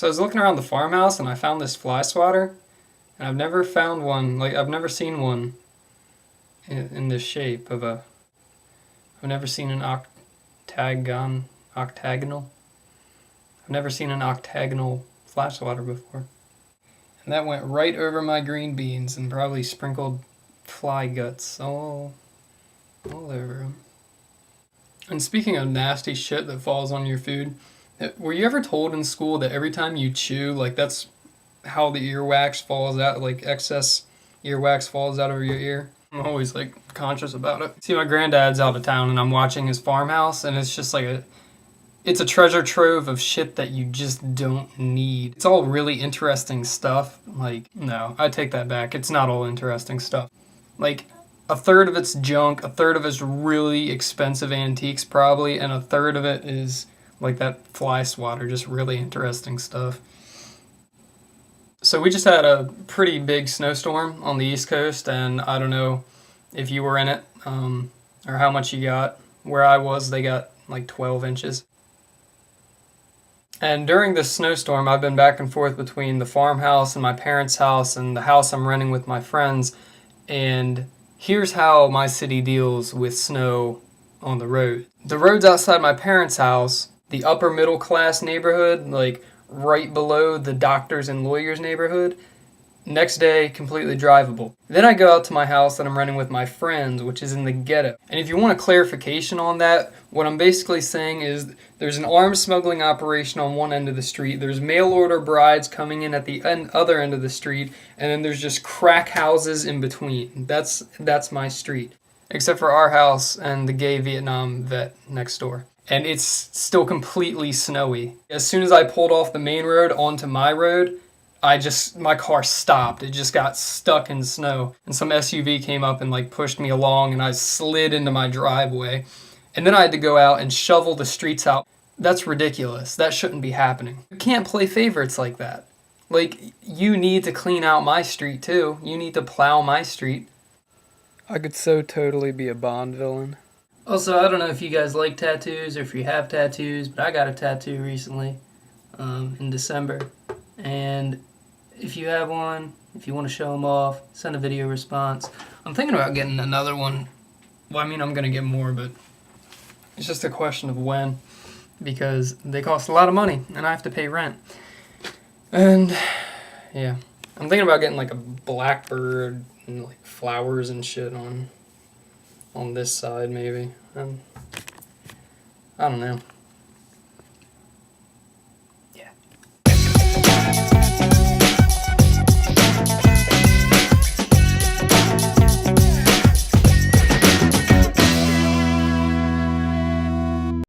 So I was looking around the farmhouse and I found this fly swatter, and I've never found one, like I've never seen one in this shape of a, I've never seen an octagonal. I've never seen an octagonal fly swatter before. And that went right over my green beans and probably sprinkled fly guts all over them. And speaking of nasty shit that falls on your food, were you ever told in school that every time you chew, like that's how the earwax falls out, like excess earwax falls out of your ear? I'm always like conscious about it. See, my granddad's out of town and I'm watching his farmhouse, and it's just like it's a treasure trove of shit that you just don't need. It's all really interesting stuff. Like, no, I take that back. It's not all interesting stuff. Like, a third of it's junk, a third of it's really expensive antiques probably, and a third of it is like that fly swatter, just really interesting stuff. So we just had a pretty big snowstorm on the East Coast, and I don't know if you were in it, or how much you got. Where I was, they got like 12 inches. And during this snowstorm, I've been back and forth between the farmhouse and my parents' house and the house I'm renting with my friends. And here's how my city deals with snow on the road. The roads outside my parents' house, the upper middle class neighborhood, like right below the doctors and lawyers neighborhood, next day, completely drivable. Then I go out to my house that I'm renting with my friends, which is in the ghetto. And if you want a clarification on that, what I'm basically saying is there's an arms smuggling operation on one end of the street, there's mail order brides coming in at the other end of the street, and then there's just crack houses in between. That's my street. Except for our house and the gay Vietnam vet next door. And it's still completely snowy. As soon as I pulled off the main road onto my road, my car stopped. It just got stuck in snow. And some SUV came up and like pushed me along, and I slid into my driveway. And then I had to go out and shovel the streets out. That's ridiculous. That shouldn't be happening. You can't play favorites like that. Like, you need to clean out my street too. You need to plow my street. I could so totally be a Bond villain. Also, I don't know if you guys like tattoos or if you have tattoos, but I got a tattoo recently in December. And if you have one, if you want to show them off, send a video response. I'm thinking about getting another one. Well, I mean, I'm going to get more, but it's just a question of when, because they cost a lot of money and I have to pay rent. And yeah, I'm thinking about getting like a blackbird and like flowers and shit on this side maybe. I don't know.